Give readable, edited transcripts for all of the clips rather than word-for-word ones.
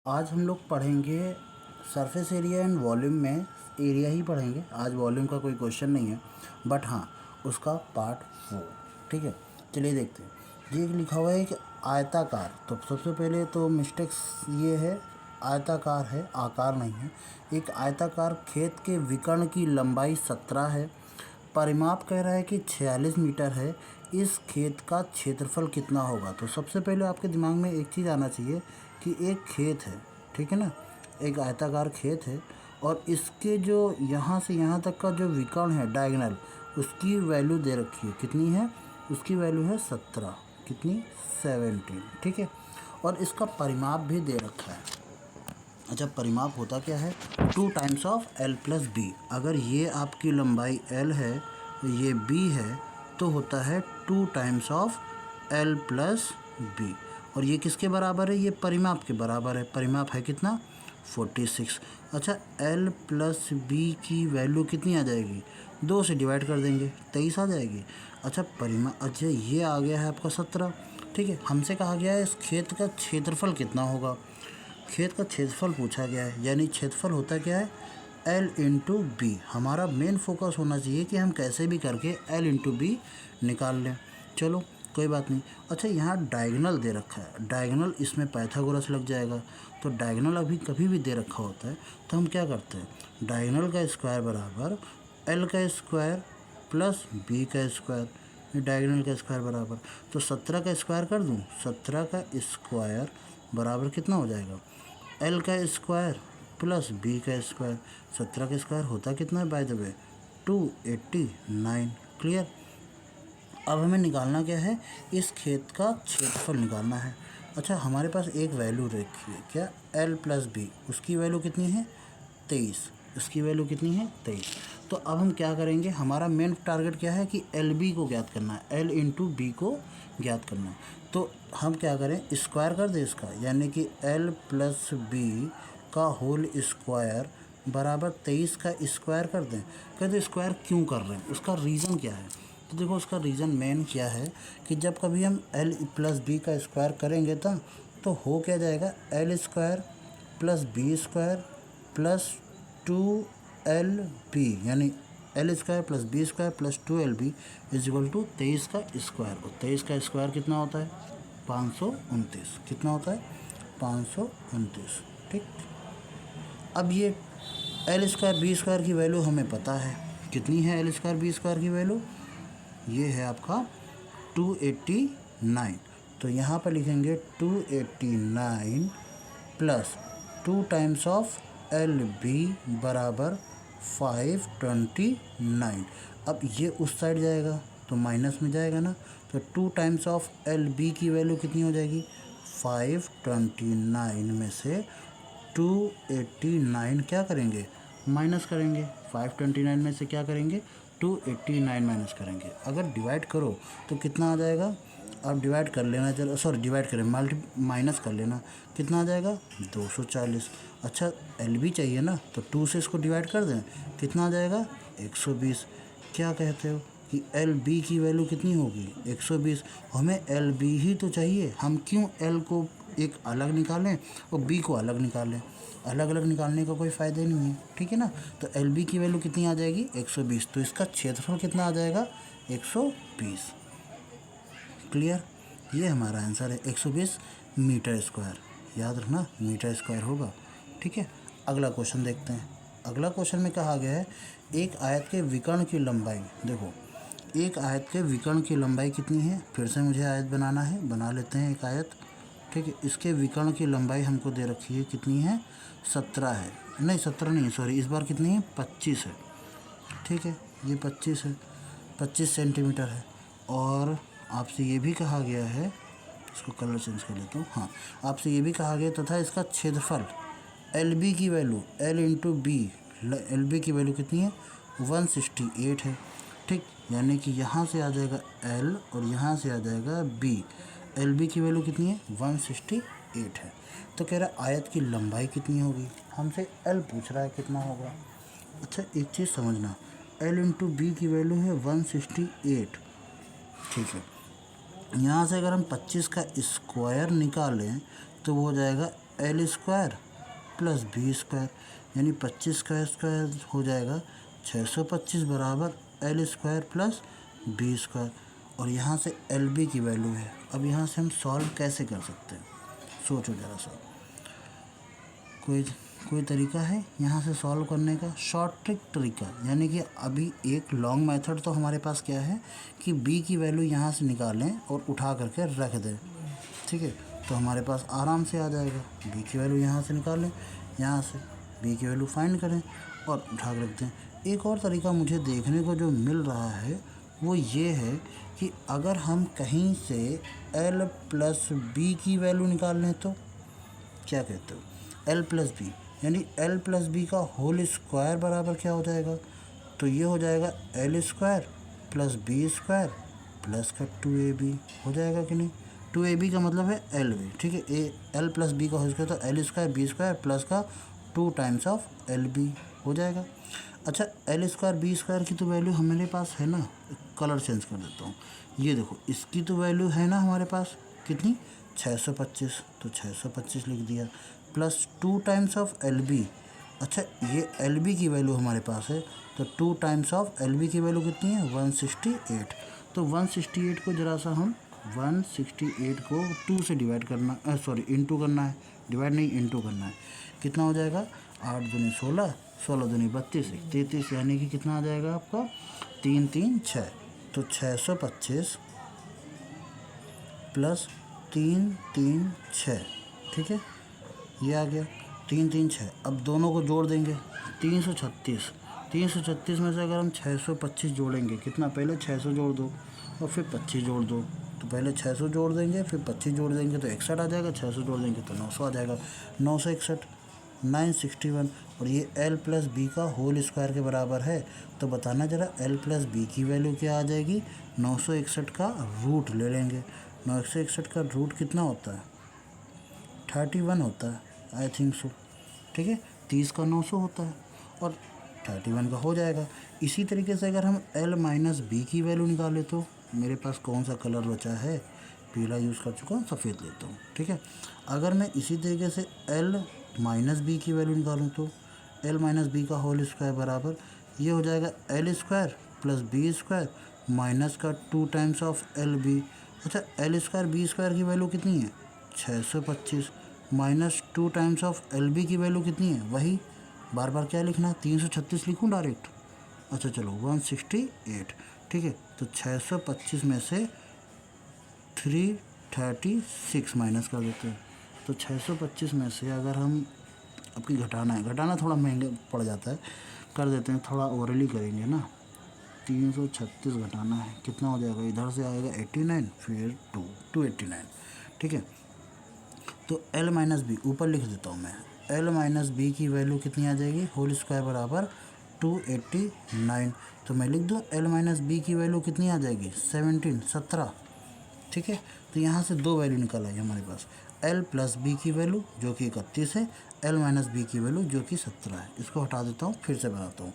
आज हम लोग पढ़ेंगे सरफेस एरिया एंड वॉल्यूम में एरिया ही पढ़ेंगे। आज वॉल्यूम का कोई क्वेश्चन नहीं है, बट हाँ उसका पार्ट 4। ठीक है, चलिए देखते हैं। ये लिखा हुआ है कि आयताकार, तो सबसे पहले तो मिस्टेक्स ये है, आयताकार है, आकार नहीं है। एक आयताकार खेत के विकर्ण की लंबाई 17 है। परिमाप कह रहा है कि 46 मीटर है। इस खेत का क्षेत्रफल कितना होगा? तो सबसे पहले आपके दिमाग में एक चीज़ आना चाहिए कि एक खेत है, ठीक है ना, एक आयताकार खेत है और इसके जो यहाँ से यहाँ तक का जो विकर्ण है डायगोनल, उसकी वैल्यू दे रखी है। कितनी है? उसकी वैल्यू है 17। कितनी? 17। ठीक है, और इसका परिमाप भी दे रखा है। अच्छा, परिमाप होता क्या है? 2 times of L plus b. अगर ये आपकी लंबाई L है, ये B है, तो होता है 2 times of L plus b. और ये किसके बराबर है? ये परिमाप के बराबर है। परिमाप है कितना? 46। अच्छा, L प्लस बी की वैल्यू कितनी आ जाएगी? 2 से डिवाइड कर देंगे, 23 आ जाएगी। अच्छा, अच्छा ये आ गया है आपका 17। ठीक है, हमसे कहा गया है इस खेत का क्षेत्रफल कितना होगा। खेत का क्षेत्रफल पूछा गया है, यानी क्षेत्रफल होता क्या है? L into b. हमारा मेन फोकस होना चाहिए कि हम कैसे भी करके L इंटू बी निकाल लें। चलो कोई बात नहीं। अच्छा, यहाँ डायगोनल दे रखा है, डायगोनल इसमें पाइथागोरस लग जाएगा। तो डायगोनल अभी कभी भी दे रखा होता है तो हम क्या करते हैं, डायगोनल का स्क्वायर बराबर L का स्क्वायर प्लस बी का स्क्वायर। डायगोनल का स्क्वायर बराबर, तो 17 का स्क्वायर कर दूँ, 17 का स्क्वायर बराबर कितना हो जाएगा? L का स्क्वायर प्लस बी का स्क्वायर। 17 का स्क्वायर होता कितना है बाय द वे? 289। क्लियर। अब हमें निकालना क्या है? इस खेत का क्षेत्रफल निकालना है। अच्छा, हमारे पास एक वैल्यू रखी है, क्या? L plus b. उसकी वैल्यू कितनी है? 23। उसकी वैल्यू कितनी है? 23। तो अब हम क्या करेंगे, हमारा मेन टारगेट क्या है कि एल बी को ज्ञात करना है, L इंटू बी को ज्ञात करना है। तो हम क्या करें, स्क्वायर कर दें इसका, यानी कि L प्लस बी का होल स्क्वायर बराबर 23 का स्क्वायर कर दें। कहते स्क्वायर क्यों कर रहे हैं, उसका रीज़न क्या है? तो देखो, उसका रीज़न मेन क्या है कि जब कभी हम L प्लस बी का स्क्वायर करेंगे तो हो क्या जाएगा? L square plus b square plus 2LB, यानी L square plus b square plus 2LB is equal to 23 का स्क्वायर। और 23 का स्क्वायर कितना होता है? 529। कितना होता है? 529। ठीक। अब ये L स्क्वायर बी स्क्वायर की वैल्यू हमें पता है। कितनी है L स्क्वायर बी स्क्वायर की वैल्यू? ये है आपका 289। तो यहाँ पर लिखेंगे 289 प्लस 2 टाइम्स ऑफ LB बराबर 529। अब ये उस साइड जाएगा तो माइनस में जाएगा ना, तो 2 टाइम्स ऑफ LB की वैल्यू कितनी हो जाएगी? 529 में से 289 क्या करेंगे? माइनस करेंगे। 529 में से क्या करेंगे? 289 माइनस करेंगे। अगर डिवाइड करो तो कितना आ जाएगा? अब डिवाइड कर लेना, चलो सॉरी डिवाइड करें, माइनस कर लेना, कितना आ जाएगा? 240। अच्छा, एल बी चाहिए ना, तो 2 से इसको डिवाइड कर दें, कितना आ जाएगा? 120। क्या कहते हो कि एल बी की वैल्यू कितनी होगी? 120। हमें एल बी ही तो चाहिए, हम क्यों एल को एक अलग निकालें और बी को अलग निकालें? अलग अलग निकालने का कोई फ़ायदा ही नहीं है, ठीक है ना। तो एल बी की वैल्यू कितनी आ जाएगी? 120। तो इसका क्षेत्रफल कितना आ जाएगा? 120। क्लियर। ये हमारा आंसर है 120 मीटर स्क्वायर। याद रखना, मीटर स्क्वायर होगा। ठीक है, अगला क्वेश्चन देखते हैं। अगला क्वेश्चन में कहा गया है एक आयत के विकर्ण की लंबाई। देखो, एक आयत के विकर्ण की लंबाई कितनी है? फिर से मुझे आयत बनाना है, बना लेते हैं एक आयत। ठीक है, इसके विकर्ण की लंबाई हमको दे रखी है, कितनी है? 17 है। नहीं 17 नहीं, सॉरी, इस बार कितनी है? 25 है। ठीक है, ये 25 है, 25 सेंटीमीटर है। और आपसे ये भी कहा गया है, इसको कलर चेंज कर लेता हूँ, हाँ, आपसे ये भी कहा गया तथा इसका क्षेत्रफल एल बी की value L into b, l b की वैल्यू कितनी है? 168 है। ठीक, यानी कि यहाँ से आ जाएगा L और यहाँ से आ जाएगा B। एल बी की वैल्यू कितनी है? 168 है। तो कह रहा है आयत की लंबाई कितनी होगी, हमसे L पूछ रहा है कितना होगा। अच्छा, एक चीज़ समझना, L इंटू बी की वैल्यू है 168। ठीक है, यहाँ से अगर हम 25 का स्क्वायर निकालें तो वो हो जाएगा l square plus b square, यानी 25 का स्क्वायर हो जाएगा 625 बराबर l square plus b square. और यहाँ से एल बी की वैल्यू है। अब यहाँ से हम सॉल्व कैसे कर सकते हैं, सोचो ज़रा सा। कोई तरीका है यहाँ से सॉल्व करने का? शॉर्ट ट्रिक तरीका, यानी कि अभी एक लॉन्ग मेथड तो हमारे पास क्या है कि b की वैल्यू यहाँ से निकालें और उठा करके रख दें, ठीक है। तो हमारे पास आराम से आ जाएगा। b की वैल्यू यहाँ से निकालें, यहाँ से b की वैल्यू फाइंड करें और उठा कर रख दें। एक और तरीका मुझे देखने को जो मिल रहा है वो ये है कि अगर हम कहीं से l प्लस बी की वैल्यू निकाल लें तो क्या कहते हो, l प्लस बी, यानी l प्लस बी का होल स्क्वायर बराबर क्या हो जाएगा? तो ये हो जाएगा l square plus b square plus का 2ab हो जाएगा कि नहीं? 2ab का मतलब है एल बी, ठीक है। एल प्लस बी का हो स्क्वायर तो l square b square plus का 2 टाइम्स ऑफ एल बी हो जाएगा। अच्छा, एल स्क्वायर बी स्क्वायर की तो वैल्यू हमारे पास है ना, कलर चेंज कर देता हूँ। ये देखो, इसकी तो वैल्यू है ना हमारे पास कितनी, 625, तो 625 लिख दिया plus 2 times of l b. अच्छा, ये एल बी की वैल्यू हमारे पास है तो 2 टाइम्स ऑफ एल बी की वैल्यू कितनी है, 168। तो 168 को जरा सा हम 168 को 2 से डिवाइड करना, इंटू करना है, डिवाइड नहीं इंटू करना है। कितना हो जाएगा, 8 दूनी 16, 16 दूनी 32, 33, यानी कि कितना आ जाएगा आपका 3 3 6। तो 625 प्लस 3 3 6, ठीक है, ये आ गया 3 3 6। अब दोनों को जोड़ देंगे, 336, 336 में से अगर हम 625 जोड़ेंगे कितना, पहले 600 जोड़ दो और फिर 25 जोड़ दो। तो पहले 600 जोड़ देंगे फिर 25 जोड़ देंगे तो 61 आ जाएगा, 600 जोड़ देंगे तो 900 आ जाएगा, 961, 961। और ये l प्लस बी का होल स्क्वायर के बराबर है। तो बताना ज़रा l प्लस बी की वैल्यू क्या आ जाएगी, 961 का रूट ले लेंगे। 961 का रूट कितना होता है, 31 होता है, आई थिंक सो, ठीक है। 30 का 900 होता है और 31 का हो जाएगा। इसी तरीके से अगर हम l माइनस बी की वैल्यू निकालें तो मेरे पास कौन सा कलर बचा है, पीला यूज़ कर चुका हूँ, सफ़ेद लेता हूँ, ठीक है। अगर मैं इसी तरीके से l माइनस बी की वैल्यू निकालूँ तो l माइनस बी का होल स्क्वायर बराबर ये हो जाएगा l square plus b square minus का 2 टाइम्स ऑफ एल बी। अच्छा, एल स्क्वायर बी स्क्वायर की वैल्यू कितनी है, 625 minus 2 times of l b की वैल्यू कितनी है, वही बार बार क्या लिखना, 336 लिखूँ डायरेक्ट। अच्छा चलो 168, ठीक है। तो 625 में से 336 माइनस कर देते हैं। तो 625 में से अगर हम, आपकी घटाना है, घटाना थोड़ा महंगा पड़ जाता है, कर देते हैं, थोड़ा ओरली करेंगे ना। 336 घटाना है, कितना हो जाएगा, इधर से आएगा 89 फिर 289, ठीक है। तो l माइनस बी ऊपर लिख देता हूँ मैं, l माइनस बी की वैल्यू कितनी आ जाएगी, होल स्क्वायर बराबर 289। तो मैं लिख दूँ l माइनस बी की वैल्यू कितनी आ जाएगी, 17, ठीक है। तो यहाँ से 2 वैल्यू निकल आई हमारे पास, l प्लस बी की वैल्यू जो कि 31 है, l माइनस बी की वैल्यू जो कि 17 है। इसको हटा देता हूँ, फिर से बनाता हूँ,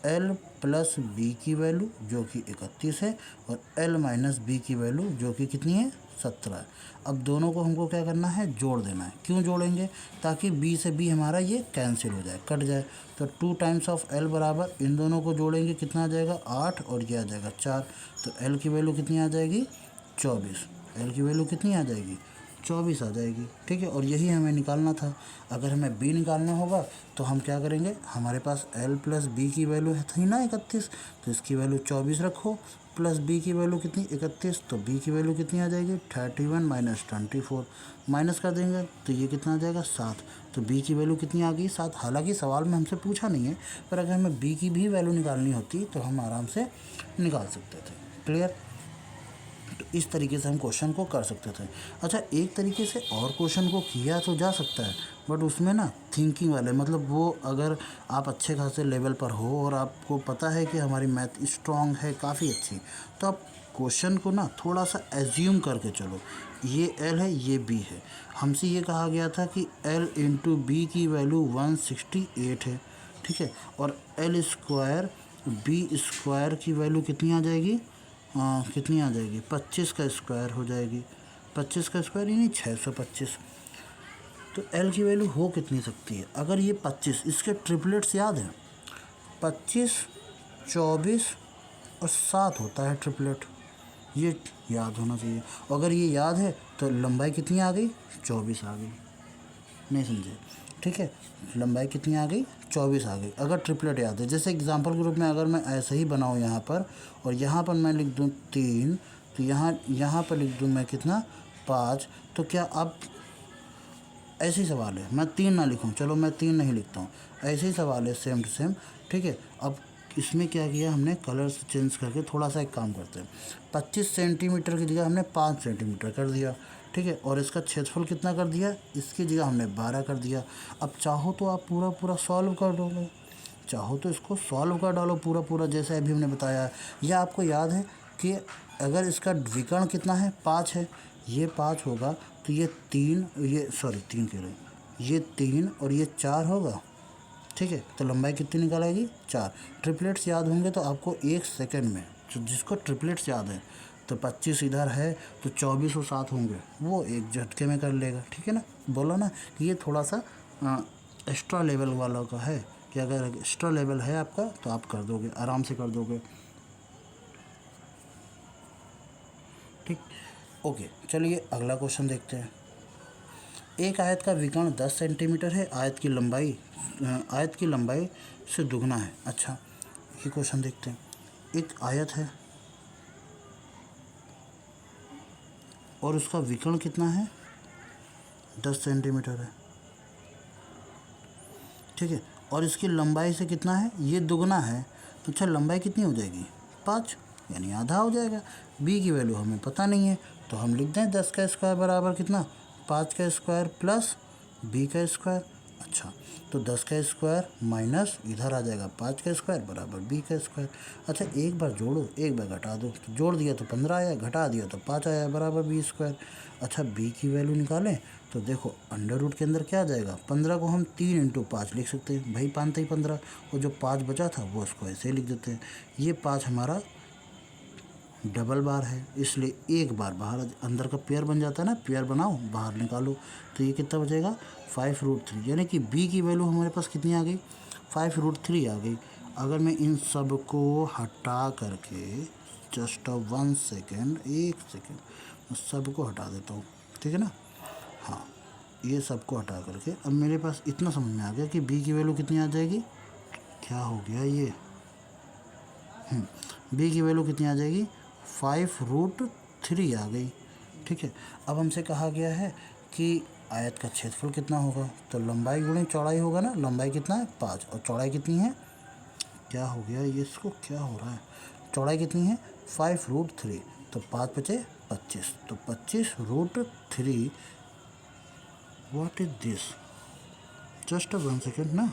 l प्लस बी की वैल्यू जो कि 31 है और l माइनस बी की वैल्यू जो कि कितनी है, 17 है। अब दोनों को हमको क्या करना है, जोड़ देना है। क्यों जोड़ेंगे, ताकि b से b हमारा ये कैंसिल हो जाए, कट जाए। तो 2 टाइम्स ऑफ l बराबर इन दोनों को जोड़ेंगे, कितना आ जाएगा 8 और ये आ जाएगा 4। तो l की वैल्यू कितनी आ जाएगी, 24। l की वैल्यू कितनी आ जाएगी, 24 आ जाएगी, ठीक है। और यही हमें निकालना था। अगर हमें b निकालना होगा तो हम क्या करेंगे, हमारे पास l प्लस बी की वैल्यू थी ना 31, तो इसकी वैल्यू 24 रखो, प्लस b की वैल्यू कितनी 31, तो b की वैल्यू कितनी आ जाएगी 31 माइनस 24, माइनस कर देंगे तो ये कितना आ जाएगा 7। तो b की वैल्यू कितनी आ गई 7। हालांकि सवाल में हमसे पूछा नहीं है, पर अगर हमें b की भी वैल्यू निकालनी होती तो हम आराम से निकाल सकते थे। क्लियर। तो इस तरीके से हम क्वेश्चन को कर सकते थे। अच्छा, एक तरीके से और क्वेश्चन को किया तो जा सकता है, बट उसमें ना थिंकिंग वाले, मतलब वो अगर आप अच्छे खासे लेवल पर हो और आपको पता है कि हमारी मैथ स्ट्रॉन्ग है काफ़ी अच्छी, तो आप क्वेश्चन को ना थोड़ा सा एज्यूम करके चलो, ये l है ये b है। हमसे ये कहा गया था कि l इंटू बी की वैल्यू 168 है, ठीक है। और l स्क्वायर बी स्क्वायर की वैल्यू कितनी आ जाएगी, कितनी आ जाएगी, 25 का स्क्वायर हो जाएगी, 25 का स्क्वायर यानी 625। तो एल की वैल्यू हो कितनी सकती है? अगर ये 25, इसके ट्रिपलेट्स याद हैं, 25, 24 और 7 होता है ट्रिपलेट, ये याद होना चाहिए। अगर ये याद है तो लंबाई कितनी आ गई? 24 आ गई। नहीं समझे? ठीक है, लंबाई कितनी आ गई? 24 आ गई, अगर ट्रिपलेट याद है। जैसे एग्जांपल ग्रुप में अगर मैं ऐसे ही बनाऊँ यहाँ पर, और यहाँ पर मैं लिख दूँ 3, तो यहाँ पर लिख दूँ मैं कितना? 5। तो क्या अब ऐसे ही सवाल है, मैं 3 ना लिखूँ, चलो मैं 3 नहीं लिखता हूँ, ऐसे ही सवाल है सेम टू सेम। ठीक है, अब इसमें क्या किया हमने, कलर्स चेंज करके थोड़ा सा एक काम करते हैं। 25 सेंटीमीटर की जगह हमने 5 सेंटीमीटर कर दिया। ठीक है, और इसका क्षेत्रफल कितना कर दिया? इसकी जगह हमने 12 कर दिया। अब चाहो तो आप पूरा पूरा सॉल्व कर दोगे, चाहो तो इसको सॉल्व कर डालो पूरा पूरा, जैसे अभी हमने बताया। या आपको याद है कि अगर इसका विकर्ण कितना है? 5 है, ये 5 होगा, तो ये 3, ये सॉरी 3 कह रहे हैं, ये 3 और ये 4 होगा। ठीक है, तो लंबाई कितनी निकाल आएगी? 4। ट्रिपलेट्स याद होंगे तो आपको 1 सेकंड में, जो जिसको ट्रिपलेट्स याद है, तो 25 इधर है तो 24 और 7 होंगे, वो एक झटके में कर लेगा। ठीक है ना, बोला ना कि ये थोड़ा सा एक्स्ट्रा लेवल वाला का है, कि अगर एक्स्ट्रा लेवल है आपका तो आप कर दोगे, आराम से कर दोगे। ठीक, ओके, चलिए अगला क्वेश्चन देखते हैं। एक आयत का विकर्ण 10 सेंटीमीटर है, आयत की लंबाई से दुगना है। अच्छा, ये क्वेश्चन देखते हैं। एक आयत है और उसका विकर्ण कितना है? 10 सेंटीमीटर है। ठीक है, और इसकी लंबाई से कितना है? ये दुगना है, तो अच्छा लंबाई कितनी हो जाएगी? 5, यानी आधा हो जाएगा। बी की वैल्यू हमें पता नहीं है, तो हम लिख दें 10 का स्क्वायर बराबर कितना? 5 का स्क्वायर प्लस बी का स्क्वायर। अच्छा, तो 10 का स्क्वायर माइनस इधर आ जाएगा 5 का स्क्वायर बराबर बी का स्क्वायर। अच्छा, एक बार जोड़ो, एक बार घटा दो, तो जोड़ दिया तो 15 आया, घटा दिया तो 5 आया, बराबर बी स्क्वायर। अच्छा, बी की वैल्यू निकालें तो देखो अंडर रूट के अंदर क्या आ जाएगा? 15 को हम 3 इंटू 5 लिख सकते हैं, भाई 5 15, और जो 5 बचा था वो उसको ऐसे ही लिख देते हैं। ये 5 हमारा डबल बार है, इसलिए एक बार बाहर अंदर का पेयर बन जाता है ना, पेयर बनाओ बाहर निकालो, तो ये कितना बचेगा? 5√3, यानी कि बी की वैल्यू हमारे पास कितनी आ गई? 5√3 आ गई। अगर मैं इन सब को हटा करके, जस्ट 1 सेकेंड, 1 सेकेंड, सबको हटा देता हूँ, ठीक है ना। हाँ, ये सबको हटा करके अब मेरे पास इतना समझ में आ गया कि बी की वैल्यू कितनी आ जाएगी। क्या हो गया ये? बी की वैल्यू कितनी आ जाएगी? 5√3 आ गई। ठीक है, अब हमसे कहा गया है कि आयत का क्षेत्रफल कितना होगा, तो लंबाई गुणे चौड़ाई होगा ना। लंबाई कितना है? 5, और चौड़ाई कितनी है? क्या हो गया ये, इसको क्या हो रहा है? चौड़ाई कितनी है? 5√3, तो 5 बचे 25, तो 25√3। What is this? Just 1 second ना,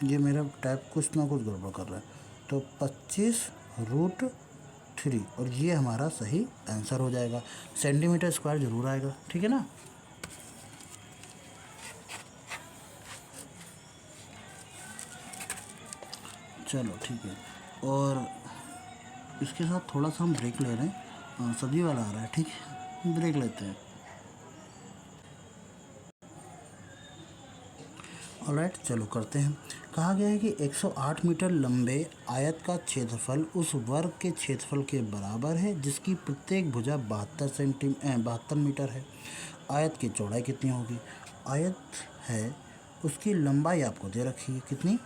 ये मेरा टैब कुछ ना कुछ गड़बड़ कर रहा है। तो 25√3, और ये हमारा सही आंसर हो जाएगा। सेंटीमीटर स्क्वायर जरूर आएगा, ठीक है ना। चलो ठीक है, और इसके साथ थोड़ा सा हम ब्रेक ले रहे हैं, सब्जी वाला आ रहा है, ठीक है, ब्रेक लेते हैं। ऑलराइट, चलो करते हैं। कहा गया है कि 108 मीटर लंबे आयत का क्षेत्रफल उस वर्ग के क्षेत्रफल के बराबर है जिसकी प्रत्येक भुजा 72 मीटर है। आयत की चौड़ाई कितनी होगी? आयत है, उसकी लंबाई आपको दे रखी है कितनी?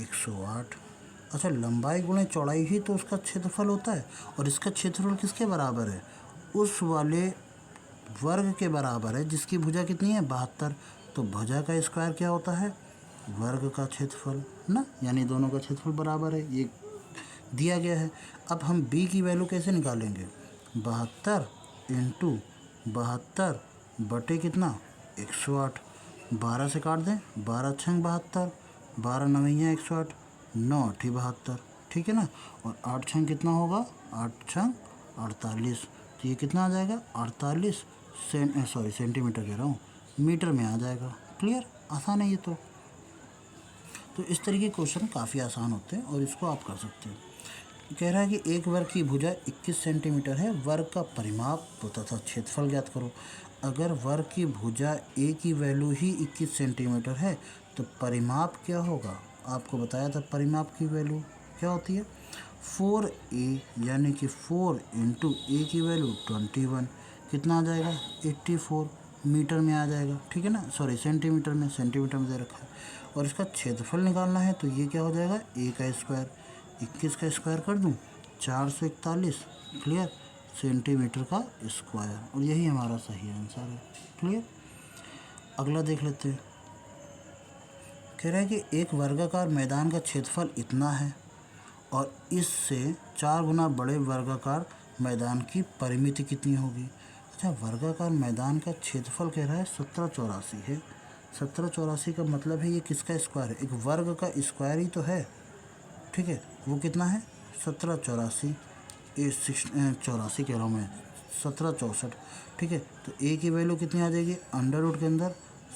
108। अच्छा, लंबाई गुणे चौड़ाई ही तो उसका क्षेत्रफल होता है, और इसका क्षेत्रफल किसके बराबर है? उस वाले वर्ग के बराबर है जिसकी भुजा कितनी है? 72। तो भुजा का स्क्वायर क्या होता है? वर्ग का क्षेत्रफल ना, यानी दोनों का क्षेत्रफल बराबर है, ये दिया गया है। अब हम b की वैल्यू कैसे निकालेंगे? 72 इंटू 72 बटे कितना? 108। 12 से काट दें, 12 छंग 72, 12 नवैया 108, 9 अठी 72, ठीक है ना। और 8 छंग कितना होगा? 8 छंग 48, तो ये कितना आ जाएगा? 48 सेंटीमीटर कह रहा हूँ, मीटर में आ जाएगा। क्लियर? आसान है ये तो इस तरीके के क्वेश्चन काफ़ी आसान होते हैं और इसको आप कर सकते हैं। कह रहा है कि एक वर्ग की भुजा 21 सेंटीमीटर है, वर्ग का परिमाप तथा क्षेत्रफल ज्ञात करो। अगर वर्ग की भुजा ए की वैल्यू ही 21 सेंटीमीटर है तो परिमाप क्या होगा? आपको बताया था परिमाप की वैल्यू क्या होती है, 4a, यानी कि 4 इंटू ए की वैल्यू 21, कितना आ जाएगा 84 मीटर में आ जाएगा, ठीक है ना, सॉरी सेंटीमीटर में दे रखा है। और इसका क्षेत्रफल निकालना है तो ये क्या हो जाएगा, ए का स्क्वायर, 21 का स्क्वायर कर दूँ 441, क्लियर, सेंटीमीटर का स्क्वायर, और यही हमारा सही आंसर है, क्लियर। अगला देख लेते हैं। कह रहा है कि एक वर्गाकार मैदान का क्षेत्रफल इतना है और इससे 4 गुना बड़े वर्गाकार मैदान की परिमिति कितनी होगी। अच्छा, वर्गाकार मैदान का क्षेत्रफल कह रहा है 1784 है। 1784 का मतलब है ये किसका स्क्वायर है, एक वर्ग का स्क्वायर ही तो है, ठीक है। वो कितना है 1784, 84 कह रहा हूँ मैं, 1764, ठीक है। तो ए की वैल्यू कितनी आ जाएगी, अंडर रूट के अंदर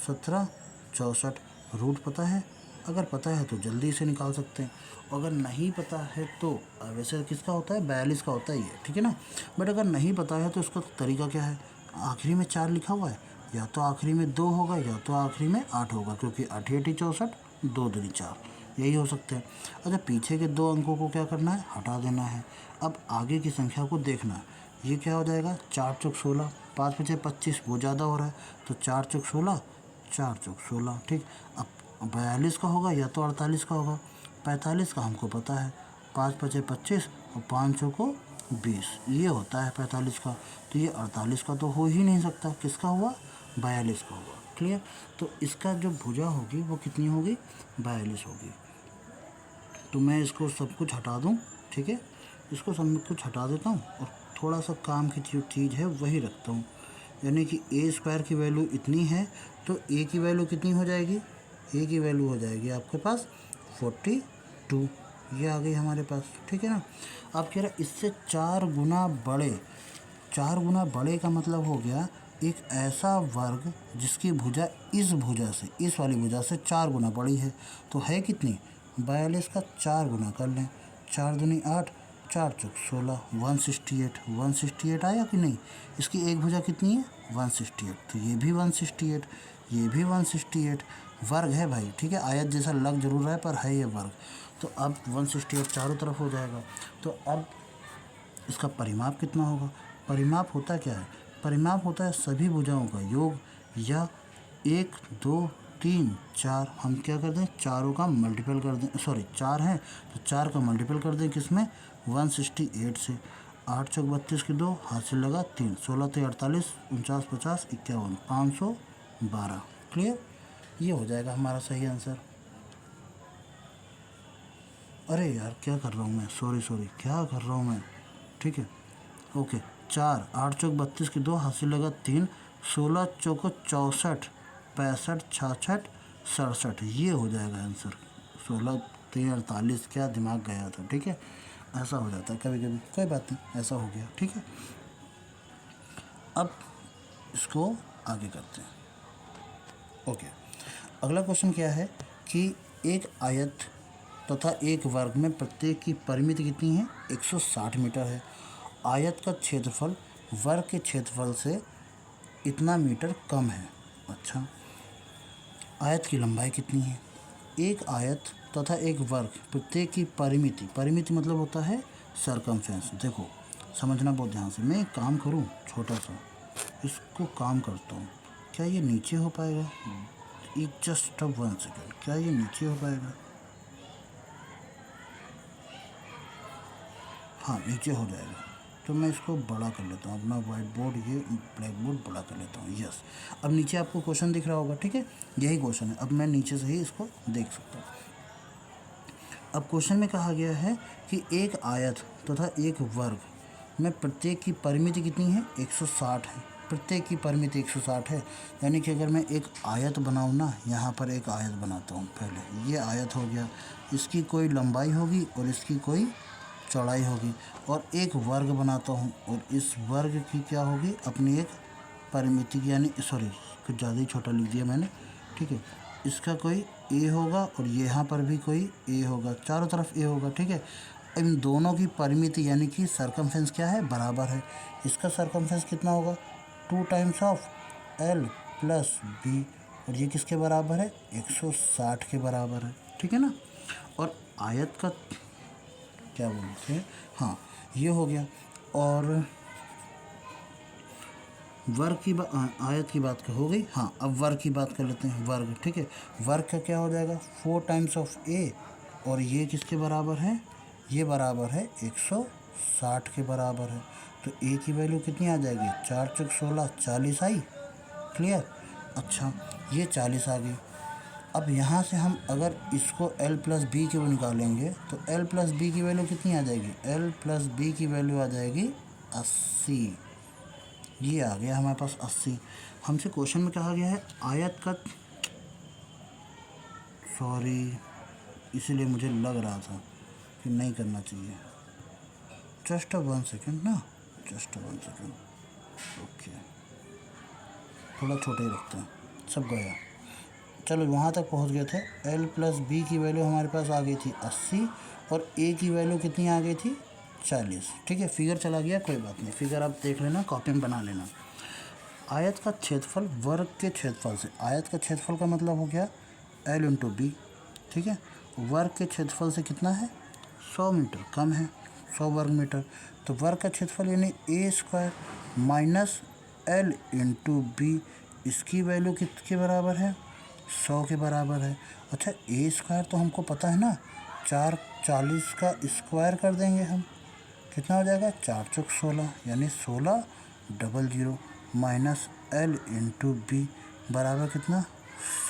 1764, रूट पता है, अगर पता है तो जल्दी से निकाल सकते हैं, अगर नहीं पता है तो वैसे किसका होता है 42 का होता ही है, ठीक है ना। बट अगर नहीं पता है तो उसका तरीका क्या है, आखिरी में 4 लिखा हुआ है, या तो आखिरी में 2 होगा या तो आखिरी में 8 होगा, क्योंकि 8 8 64, 2 दूनी 4, यही हो सकते हैं। अच्छा, पीछे के 2 अंकों को क्या करना है, हटा देना है। अब आगे की संख्या को देखना है, ये क्या हो जाएगा 4 चौक 16, 5 5 25, वो ज़्यादा हो रहा है तो 4 चौक 16, 4 चौक 16, ठीक। अब 42 का होगा या तो 48 का होगा, 45 का हमको पता है, 5 5 25 और 5 को 20, ये होता है 45 का, तो ये 48 का तो हो ही नहीं सकता, किसका हुआ 42 का हुआ, क्लियर। तो इसका जो भुजा होगी वो कितनी होगी 42 होगी। तो मैं इसको सब कुछ हटा दूँ, ठीक है, इसको सब कुछ हटा देता हूँ और थोड़ा सा काम की जो चीज़ है वही रखता हूँ, यानी कि ए स्क्वायर की वैल्यू इतनी है तो ए की वैल्यू कितनी हो जाएगी, ए की वैल्यू हो जाएगी आपके पास 42, ये आ गई हमारे पास, ठीक है ना। आप कह रहे इससे 4 गुना बड़े, 4 गुना बड़े का मतलब हो गया एक ऐसा वर्ग जिसकी भुजा इस भुजा से, इस वाली भुजा से 4 गुना बड़ी है, तो है कितनी 42 का 4 गुना कर लें, 4 दूनी 8, 4 चौक 16, 168, 168 आया कि नहीं। इसकी एक भुजा कितनी है 168, तो ये भी 168, ये भी 168, वर्ग है भाई, ठीक है, आयत जैसा लग जरूर रहा है पर है ये वर्ग। तो अब 168 चारों तरफ हो जाएगा। तो अब इसका परिमाप कितना होगा, परिमाप होता क्या है, परिमाप होता है सभी भुजाओं का योग, या 1 2 3 4, हम क्या कर दें चारों का मल्टीपल कर दें, सॉरी 4 है तो 4 का मल्टीपल कर दें किसमें 168 से, 8 चौक 32 की 2, हाथ से लगा 3, 16 × 48, 49 50 51, 512, क्लियर, ये हो जाएगा हमारा सही आंसर। अरे यार क्या कर रहा हूँ मैं, सॉरी क्या कर रहा हूँ मैं, ठीक है, ओके। 4, 8 चौक 32 की 2, हाथ से लगा 3, 16 चौको 64, 65 66 67, ये हो जाएगा आंसर। 16 3 48, क्या दिमाग गया था, ठीक है, ऐसा हो जाता है कभी कभी, कोई बात नहीं, ऐसा हो गया, ठीक है। अब इसको आगे करते हैं, ओके। अगला क्वेश्चन क्या है कि एक आयत तथा एक वर्ग में प्रत्येक की परिमिति कितनी है 160 मीटर है, आयत का क्षेत्रफल वर्ग के क्षेत्रफल से इतना मीटर कम है। अच्छा, आयत की लंबाई कितनी है, एक आयत तथा एक वर्ग प्रत्येक की परिमिति, परिमिति मतलब होता है सरकमफेरेंस। देखो समझना बहुत ध्यान से, मैं एक काम करूं छोटा सा, इसको काम करता हूं, क्या ये नीचे हो पाएगा, एक जस्ट 1 सेकेंड, क्या ये नीचे हो पाएगा, हाँ नीचे हो जाएगा। तो मैं इसको बड़ा कर लेता हूँ, अपना वाइट बोर्ड, ये ब्लैक बोर्ड बड़ा कर लेता हूँ, यस। अब नीचे आपको क्वेश्चन दिख रहा होगा, ठीक है, यही क्वेश्चन है, अब मैं नीचे से ही इसको देख सकता हूँ। अब क्वेश्चन में कहा गया है कि एक आयत तथा एक वर्ग में प्रत्येक की परिमिति कितनी है 160 है, प्रत्येक की परिमिति 160 है, यानी कि अगर मैं एक आयत बनाऊँ ना, यहाँ पर एक आयत बनाता हूँ, पहले ये आयत हो गया, इसकी कोई लंबाई होगी और इसकी कोई चौड़ाई होगी, और एक वर्ग बनाता हूँ और इस वर्ग की क्या होगी अपनी एक परिमिति, यानी सॉरी कुछ ज़्यादा ही छोटा लिख दिया मैंने, ठीक है, इसका कोई ए होगा और यहाँ पर भी कोई ए होगा, चारों तरफ ए होगा, ठीक है। इन दोनों की परिमिति यानी कि सरकमफेरेंस क्या है बराबर है, इसका सरकमफेरेंस कितना होगा 2 times of l plus b, और ये किसके बराबर है? 160 के बराबर है, ठीक है ना। और आयत का क्या बोलते हैं, हाँ ये हो गया। और वर्ग की आयत की बात हो गई। हाँ अब वर्ग की बात कर लेते हैं, वर्ग, ठीक है। वर्ग का क्या हो जाएगा? 4 टाइम्स ऑफ ए, और ये किसके बराबर है? ये बराबर है 160 के बराबर है। तो ए की वैल्यू कितनी आ जाएगी? 4 चौक 16, 40 आई। क्लियर? अच्छा ये 40 आ गई। अब यहाँ से हम अगर इसको l प्लस बी की वो निकालेंगे तो l प्लस बी की वैल्यू कितनी आ जाएगी? l प्लस बी की वैल्यू आ जाएगी 80। ये आ गया हमारे पास 80। हमसे क्वेश्चन में कहा गया है आयत का, सॉरी इसीलिए मुझे लग रहा था कि नहीं करना चाहिए। जस्ट 1 सेकेंड ना, जस्ट 1 सेकेंड, ओके थोड़ा छोटे ही रखते हैं, सब गया। चलो वहाँ तक पहुँच गए थे। l प्लस बी की वैल्यू हमारे पास आ गई थी 80, और a की वैल्यू कितनी आ गई थी? 40। ठीक है, फिगर चला गया, कोई बात नहीं, फिगर आप देख लेना, कॉपी में बना लेना। आयत का क्षेत्रफल वर्ग के क्षेत्रफल से, आयत का क्षेत्रफल का मतलब हो गया l इंटू बी, ठीक है। वर्ग के क्षेत्रफल से कितना है? 100 मीटर, कम है 100 वर्ग मीटर। तो वर्ग का क्षेत्रफल यानी A square minus l into B, इसकी वैल्यू किसके बराबर है? 100 के बराबर है। अच्छा ए स्क्वायर तो हमको पता है ना, 440 का स्क्वायर कर देंगे हम, कितना हो जाएगा? 4 चौक 16 यानी 1600 माइनस l इंटू बी बराबर कितना?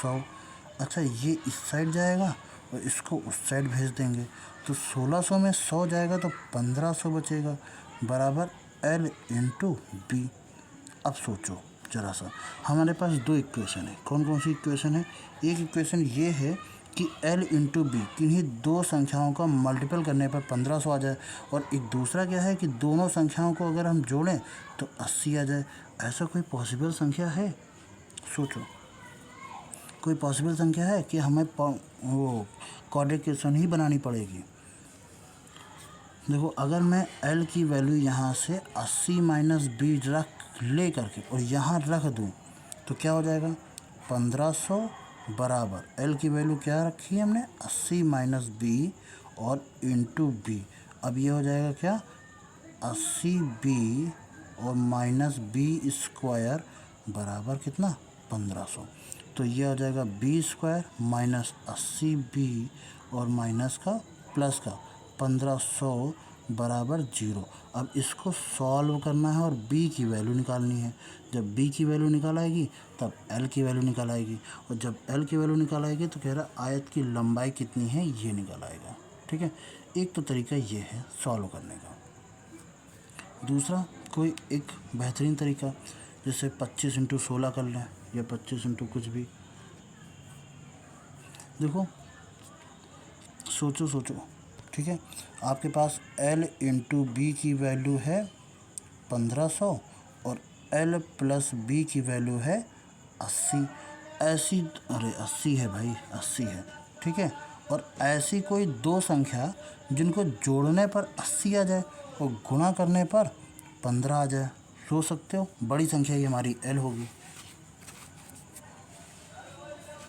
100। अच्छा ये इस साइड जाएगा और इसको उस साइड भेज देंगे, तो 1600 में 100 जाएगा तो 1500 बचेगा, बराबर l इंटू बी। अब सोचो ज़रा सा, हमारे पास दो इक्वेशन है। कौन कौन सी इक्वेशन है? एक इक्वेशन ये है कि l इंटू बी किन्हीं दो संख्याओं का मल्टीपल करने पर 1500 आ जाए, और एक दूसरा क्या है कि दोनों संख्याओं को अगर हम जोड़ें तो 80 आ जाए। ऐसा कोई पॉसिबल संख्या है? सोचो, कोई पॉसिबल संख्या है कि हमें वो क्वाड्रेटिक ही बनानी पड़ेगी? देखो अगर मैं l की वैल्यू यहाँ से 80 माइनस बी रख ले करके और यहाँ रख दूँ तो क्या हो जाएगा? 1500 बराबर l की वैल्यू क्या रखी है हमने? 80 माइनस बी और इंटू बी। अब ये हो जाएगा क्या? 80 बी और माइनस बी स्क्वायर बराबर कितना? 1500। तो ये हो जाएगा बी स्क्वायर माइनस 80 बी और माइनस का प्लस का 1500 बराबर 0। अब इसको सॉल्व करना है और b की वैल्यू निकालनी है। जब b की वैल्यू निकाल आएगी तब l की वैल्यू निकाल आएगी, और जब l की वैल्यू निकाल आएगी तो कह रहा आयत की लंबाई कितनी है ये निकाल आएगा। ठीक है, एक तो तरीका ये है सॉल्व करने का। दूसरा कोई एक बेहतरीन तरीका, जैसे 25 इंटू 16 कर लें या 25 इंटू कुछ भी। देखो सोचो सोचो, ठीक है, आपके पास l इंटू बी की वैल्यू है 1500 और l प्लस बी की वैल्यू है 80। ऐसी, अरे 80 है भाई, 80 है, ठीक है। और ऐसी कोई दो संख्या जिनको जोड़ने पर 80 आ जाए और गुणा करने पर 15 आ जाए। सोच सकते हो, बड़ी संख्या ही हमारी l होगी।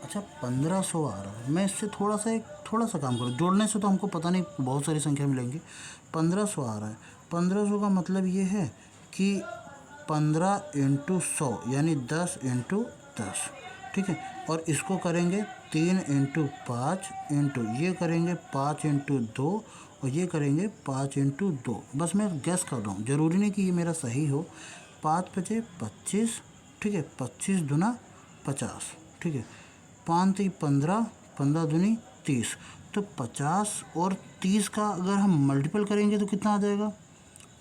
अच्छा 1500 आ रहा है, मैं इससे थोड़ा सा काम करूँ, जोड़ने से तो हमको पता नहीं बहुत सारी संख्या मिलेंगी। 1500 आ रहा है, 1500 का मतलब ये है कि 15 इंटू 100 यानी 10 इंटू 10, ठीक है। और इसको करेंगे 3 इंटू 5 इंटू ये करेंगे 5 इंटू 2 और ये करेंगे 5 इंटू 2। बस मैं गैस कर रहा हूँ, ज़रूरी नहीं कि ये मेरा सही हो। 5 बचे 25, ठीक है, 25 दूना 50, ठीक है, 5 3 15, 15 दूनी 30। तो 50 और 30 का अगर हम मल्टीपल करेंगे तो कितना आ जाएगा?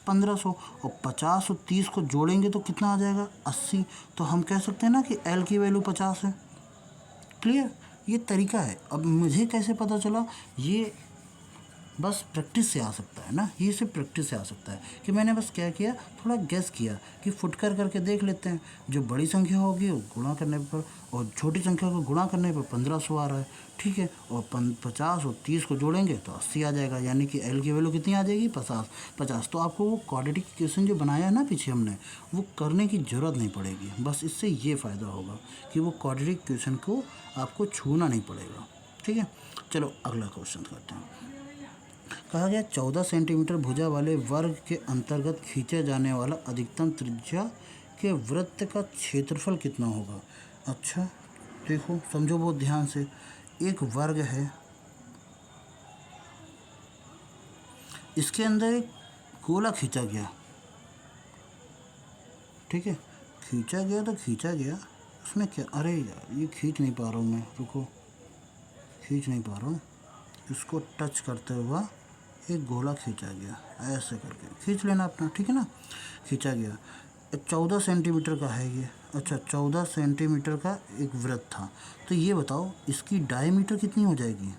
1500। और 50 और 30 को जोड़ेंगे तो कितना आ जाएगा? 80। तो हम कह सकते हैं ना कि l की वैल्यू 50 है। क्लियर? ये तरीका है। अब मुझे कैसे पता चला? ये बस प्रैक्टिस से आ सकता है ना, ये सिर्फ प्रैक्टिस से आ सकता है कि मैंने बस क्या किया, थोड़ा गेस किया कि फुटकर करके देख लेते हैं, जो बड़ी संख्या होगी वो गुणा करने पर, और छोटी संख्या को गुणा करने पर 1500 आ रहा है, ठीक है। और 50 और 30 को जोड़ेंगे तो 80 आ जाएगा, यानी कि एल की वैल्यू कितनी आ जाएगी, 50। तो आपको वो क्वाड्रेटिक इक्वेशन जो बनाया है ना पीछे हमने, वो करने की ज़रूरत नहीं पड़ेगी। बस इससे ये फ़ायदा होगा कि वो क्वाड्रेटिक इक्वेशन को आपको छूना नहीं पड़ेगा, ठीक है। चलो अगला क्वेश्चन करते हैं। कहा गया 14 सेंटीमीटर भुजा वाले वर्ग के अंतर्गत खींचे जाने वाला अधिकतम त्रिज्या के वृत्त का क्षेत्रफल कितना होगा। अच्छा देखो, समझो बहुत ध्यान से, एक वर्ग है, इसके अंदर एक गोला खींचा गया, ठीक है। खींचा गया तो खींचा गया, उसमें क्या, अरे यार ये खींच नहीं पा रहा हूँ मैं, रुको, खींच नहीं पा रहा हूँ। इसको टच करते हुआ एक गोला खींचा गया, ऐसे करके खींच लेना अपना, ठीक है ना। खींचा गया 14 सेंटीमीटर का है ये। अच्छा 14 सेंटीमीटर का एक वृत्त था, तो ये बताओ इसकी डायमीटर कितनी हो जाएगी,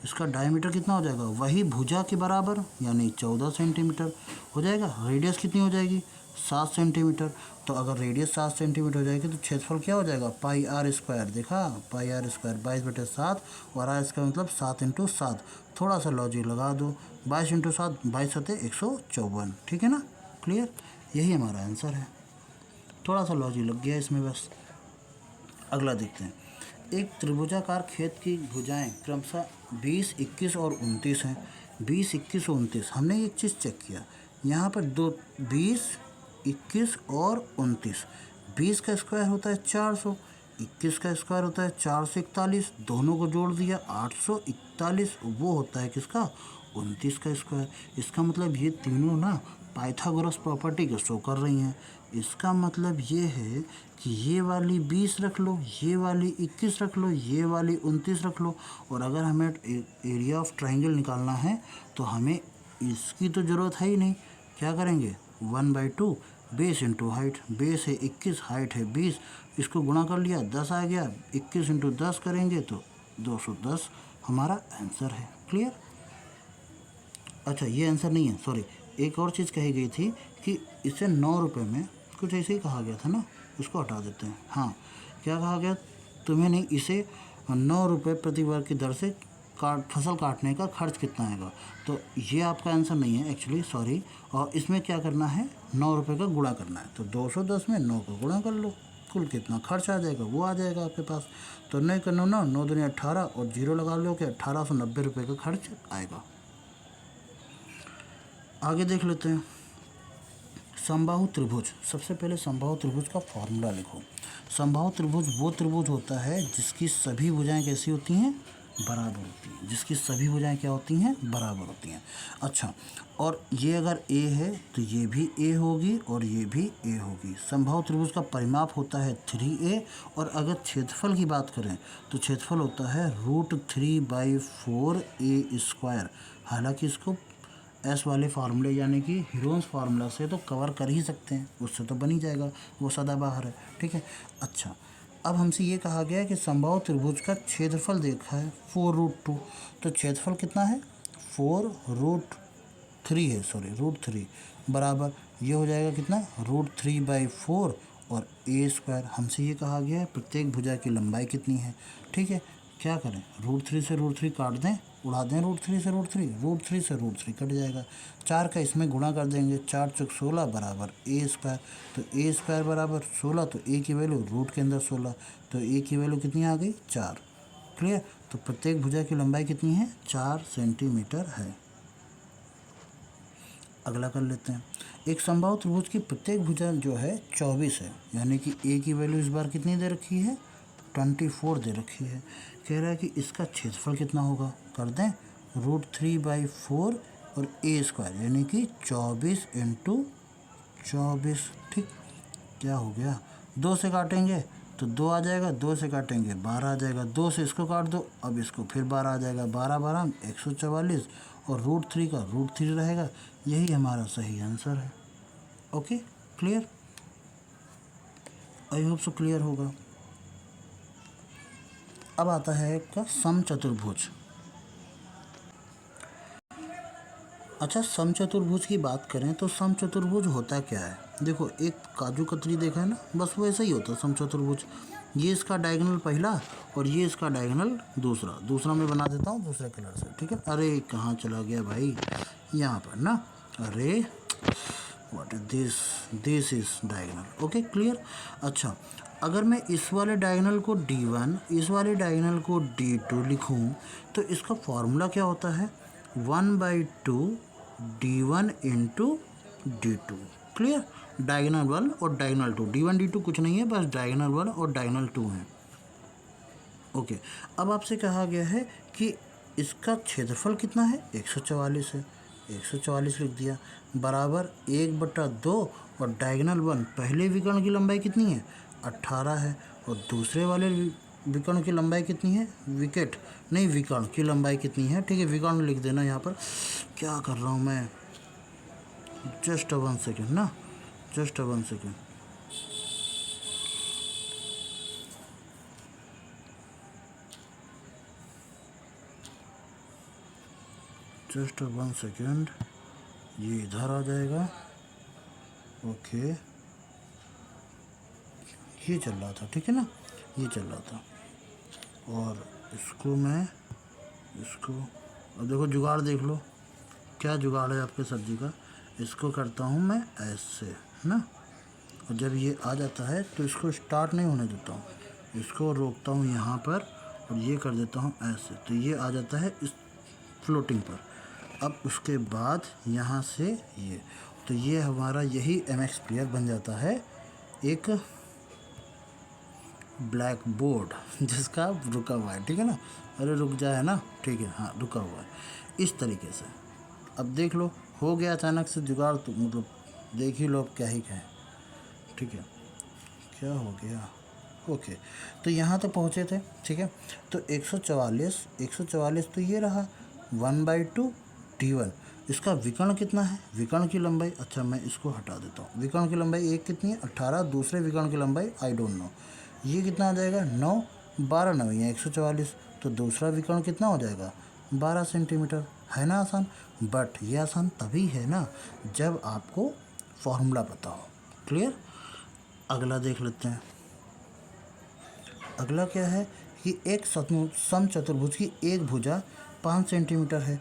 इसका डायमीटर कितना हो जाएगा, वही भुजा के बराबर यानी 14 सेंटीमीटर हो जाएगा। रेडियस कितनी हो जाएगी, 7 सेंटीमीटर। तो अगर रेडियस 7 सेंटीमीटर हो जाएगी तो क्षेत्रफल क्या हो जाएगा, पाई आर स्क्वायर। देखा, पाई आर स्क्वायर 22/7, और आर स्क्वायर मतलब 7 × 7। थोड़ा सा लॉजिक लगा दो, 22 × 7, 22×7 = 154, ठीक है ना। क्लियर, यही हमारा आंसर है। थोड़ा सा लॉजिक लग गया इसमें बस। अगला देखते हैं। एक त्रिभुजाकार खेत की भुजाएं क्रमशः 20, 21 और 29 हैं। 20, 21 और 29, हमने एक चीज़ चेक किया यहाँ पर, 20, 21 और 29। 20 का स्क्वायर होता है 400, 21 का स्क्वायर होता है 441, दोनों को जोड़ दिया 841, वो होता है किसका, 29 का स्क्वायर। इसका मतलब ये तीनों ना पाइथागोरस प्रॉपर्टी को शो कर रही हैं। इसका मतलब ये है कि ये वाली 20 रख लो, ये वाली 21 रख लो, ये वाली 29 रख लो, और अगर हमें एरिया ऑफ ट्राइंगल निकालना है तो हमें इसकी तो ज़रूरत है ही नहीं। क्या करेंगे, 1/2 बेस इंटू हाइट, बेस है 21, हाइट है 20, इसको गुणा कर लिया 10 आ गया, 21 × 10 करेंगे तो 210 हमारा आंसर है। क्लियर। अच्छा ये आंसर नहीं है, सॉरी, एक और चीज़ कही गई थी कि इसे 9 रुपये में कुछ ऐसे ही कहा गया था ना, उसको हटा देते हैं। हाँ, क्या कहा गया, तुम्हें नहीं, इसे 9 रुपये प्रति वर्ग की दर से फसल काटने का खर्च कितना आएगा। तो ये आपका आंसर नहीं है एक्चुअली, सॉरी। और इसमें क्या करना है, 9 रुपये का गुणा करना है, तो 210 में 9 का गुणा कर लो, कुल कितना खर्च आ जाएगा वो आ जाएगा आपके पास। तो 9 का 9, 9 दूनी 18, और 0 लगा लो कि 1890 रुपये का खर्च आएगा। आगे देख लेते हैं। समबाहु त्रिभुज, सबसे पहले समबाहु त्रिभुज का फॉर्मूला लिखो। समबाहु त्रिभुज वो त्रिभुज होता है जिसकी सभी भुजाएं कैसी होती हैं, बराबर होती हैं, जिसकी सभी भुजाएं क्या होती हैं, बराबर होती हैं। अच्छा, और ये अगर ए है तो ये भी ए होगी और ये भी ए होगी। समबाहु त्रिभुज का परिमाप होता है 3a, और अगर क्षेत्रफल की बात करें तो क्षेत्रफल होता है √3/4a²। हालांकि इसको एस वाले फार्मूले यानी कि हीरोन्स फार्मूला से तो कवर कर ही सकते हैं, उससे तो बन ही जाएगा, वो सदाबहार है, ठीक है। अच्छा, अब हमसे ये कहा गया है कि समबाहु त्रिभुज का क्षेत्रफल देखा है 4√2, तो क्षेत्रफल कितना है, 4√3 है, सॉरी √3 बराबर ये हो जाएगा कितना, √3/4 और a²। हमसे ये कहा गया है प्रत्येक भुजा की लंबाई कितनी है, ठीक है। क्या करें, √3 से √3 काट दें, उड़ा दें √3 से √3, √3 से √3 कट जाएगा, 4 का इसमें गुणा कर देंगे, 4 × 16 बराबर a²। तो a² बराबर 16, तो a की वैल्यू रूट के अंदर 16, तो a की वैल्यू कितनी आ गई, 4। क्लियर। तो प्रत्येक भुजा की लंबाई कितनी है, 4 सेंटीमीटर है। अगला कर लेते हैं। एक समबाहु त्रिभुज की प्रत्येक भुजा जो है 24 है, यानी कि a की वैल्यू इस बार कितनी दे रखी है, 24 दे रखी है। कह रहा है कि इसका क्षेत्रफल कितना होगा, कर दें √3/4 और a² यानी कि 24 × 24, ठीक। क्या हो गया, 2 से काटेंगे तो 2 आ जाएगा, 2 से काटेंगे 12 आ जाएगा, 2 से इसको काट दो, अब इसको फिर 12 आ जाएगा, 12 12 144, और √3 का √3 रहेगा। यही हमारा सही आंसर है। Okay, clear, I hope so clear होगा। अब आता है आपका समचतुर्भुज। अच्छा, समचतुर्भुज की बात करें तो समचतुर्भुज होता क्या है? देखो, एक काजू कतरी देखा है ना, बस वैसा ही होता है समचतुर्भुज। ये इसका डायगोनल पहला और ये इसका डायगोनल दूसरा। दूसरा मैं बना देता हूँ दूसरे कलर से, ठीक है। अरे कहाँ चला गया भाई, यहाँ पर ना। अरे what is this, this is diagonal. Okay, clear. अच्छा, अगर मैं इस वाले डायगोनल को D1, इस वाले डायगोनल को D2 लिखूं तो इसका फॉर्मूला क्या होता है? 1/2 D1 into D2। Clear. Diagonal 1 और डायगोनल 2, D1 D2 कुछ नहीं है, बस डायगोनल 1 और डायगोनल 2 है। ओके, अब आपसे कहा गया है कि इसका क्षेत्रफल कितना है? 144 है। 144 लिख दिया, बराबर 1/2 और डायगोनल 1 पहले विकर्ण की लंबाई कितनी है? 18 है। और दूसरे वाले विकर्ण की लंबाई कितनी है? विकेट नहीं, विकर्ण की लंबाई कितनी है? ठीक है, विकर्ण लिख देना यहाँ पर। क्या कर रहा हूँ मैं, जस्ट 1 सेकेंड ना, जस्ट 1 सेकेंड। जस्ट 1 सेकेंड, ये इधर आ जाएगा। ओके, ये चल रहा था, ठीक है ना, ये चल रहा था। और इसको मैं, इसको, अब देखो जुगाड़ देख लो, क्या जुगाड़ है आपके सब्जी का। इसको करता हूँ मैं ऐसे ना, और जब ये आ जाता है तो इसको स्टार्ट नहीं होने देता हूँ, इसको रोकता हूँ यहाँ पर और ये कर देता हूँ ऐसे, तो ये आ जाता है इस फ्लोटिंग पर। अब उसके बाद यहाँ से ये, तो ये हमारा यही MX प्लेयर बन जाता है, एक ब्लैक बोर्ड जिसका रुका हुआ है, ठीक है ना। अरे रुक जाए ना, ठीक है, हाँ रुका हुआ है इस तरीके से। अब देख लो, हो गया अचानक से जुगाड़, तो मतलब देख ही लो अब क्या ही कहें, ठीक है। क्या हो गया, ओके, तो यहाँ तक पहुँचे थे, ठीक है। तो 144 तो ये रहा 1/2 D1। इसका विकर्ण कितना है? विकर्ण की लंबाई, अच्छा मैं इसको हटा देता हूँ। विकर्ण की लंबाई एक कितनी है? 18। दूसरे विकर्ण की लंबाई आई डोंट नो, ये कितना आ जाएगा? 9, 12 9 या 144, तो दूसरा विकर्ण कितना हो जाएगा? 12 सेंटीमीटर। है ना आसान? बट ये आसान तभी है ना जब आपको फॉर्मूला पता हो। क्लियर। अगला देख लेते हैं। अगला क्या है कि एक समचतुर्भुज की एक भुजा 5 सेंटीमीटर है।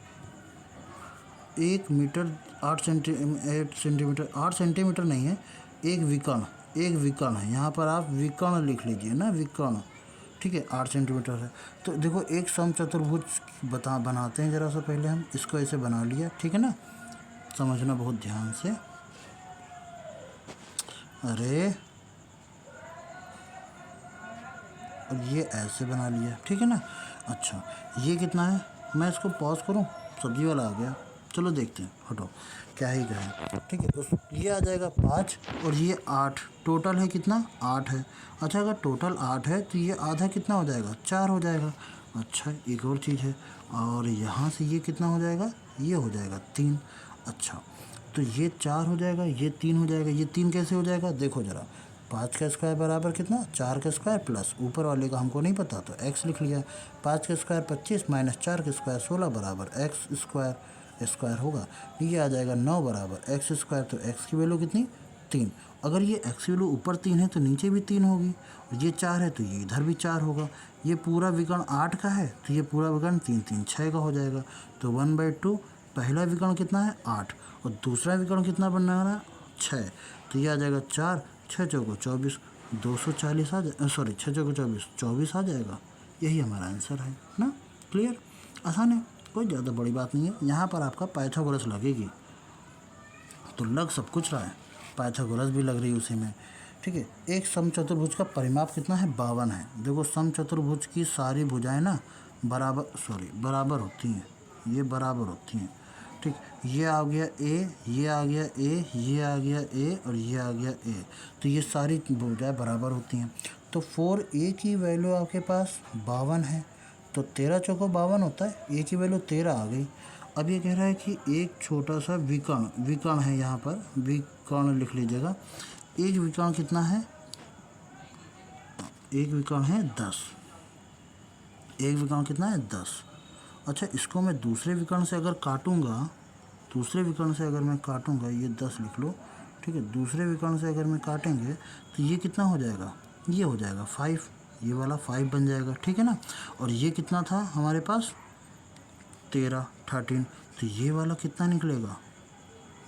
1 मीटर 8 सेंटीमीटर, 8 सेंटीमीटर नहीं है, एक विकर्ण है। यहाँ पर आप विकर्ण लिख लीजिए ना, विकर्ण, ठीक है। 8 सेंटीमीटर है। तो देखो, एक समचतुर्भुज बनाते हैं ज़रा सा। पहले हम इसको ऐसे बना लिया, ठीक है ना, समझना बहुत ध्यान से। अरे, और ये ऐसे बना लिया, ठीक है ना। अच्छा, ये कितना है? मैं इसको पॉज करूं, सब्जी वाला आ गया, चलो देखते हैं, हटो क्या ही कहें, ठीक है। उस ये आ जाएगा 5 और ये 8, टोटल है कितना? 8 है। अच्छा, अगर टोटल 8 है तो ये आधा कितना हो जाएगा? 4 हो जाएगा। अच्छा, एक और चीज़ है, और यहाँ से ये कितना हो जाएगा? ये हो जाएगा 3। अच्छा, तो ये 4 हो जाएगा, ये 3 हो जाएगा। ये 3 कैसे हो जाएगा? देखो ज़रा, 5 का स्क्वायर बराबर कितना? 4 का स्क्वायर प्लस ऊपर वाले का हमको नहीं पता तो x लिख लिया। 5 का स्क्वायर 25 माइनस 4 का स्क्वायर 16 बराबर x स्क्वायर होगा। ये आ जाएगा 9 बराबर x स्क्वायर। तो x की वैल्यू कितनी? 3। अगर ये x की वैल्यू ऊपर 3 है तो नीचे भी 3 होगी, और ये 4 है तो ये इधर भी 4 होगा। ये पूरा विकर्ण 8 का है तो ये पूरा विकर्ण 3 3 6 का हो जाएगा। तो 1/2 पहला विकर्ण कितना है? 8, और दूसरा विकर्ण कितना बनना है? 6। तो ये आ जाएगा 4, 6 चौको 24, 240 आ जाए, सॉरी 6 चौको 24, 24 आ जाएगा। यही हमारा आंसर है ना। क्लियर, आसान है, कोई ज़्यादा बड़ी बात नहीं है। यहाँ पर आपका पाइथागोरस लगेगी, तो लग सब कुछ रहा है, पाइथागोरस भी लग रही है उसी में, ठीक है। एक समचतुर्भुज का परिमाप कितना है? 52 है। देखो, समचतुर्भुज की सारी भुजाएं ना बराबर होती हैं, ये बराबर होती हैं, ठीक। ये आ गया ए, ये आ गया ए, ये आ गया ए, और ये आ गया ए, तो ये सारी भुजाएं बराबर होती हैं। तो 4a की वैल्यू आपके पास 52 है, तो 13 चौको 52 होता है, ए की वैल्यू 13 आ गई। अब ये कह रहा है कि एक छोटा सा विकर्ण है, यहाँ पर विकर्ण लिख लीजिएगा। एक विकर्ण कितना है? एक विकर्ण है 10। एक विकर्ण कितना है? 10। अच्छा, इसको मैं दूसरे विकर्ण से अगर काटूंगा दूसरे विकर्ण से अगर मैं काटूंगा, ये 10 लिख लो, ठीक है। दूसरे विकर्ण से अगर मैं काटेंगे तो ये कितना हो जाएगा, ये हो जाएगा 5, ये वाला 5 बन जाएगा, ठीक है ना। और ये कितना था हमारे पास 13, तो ये वाला कितना निकलेगा,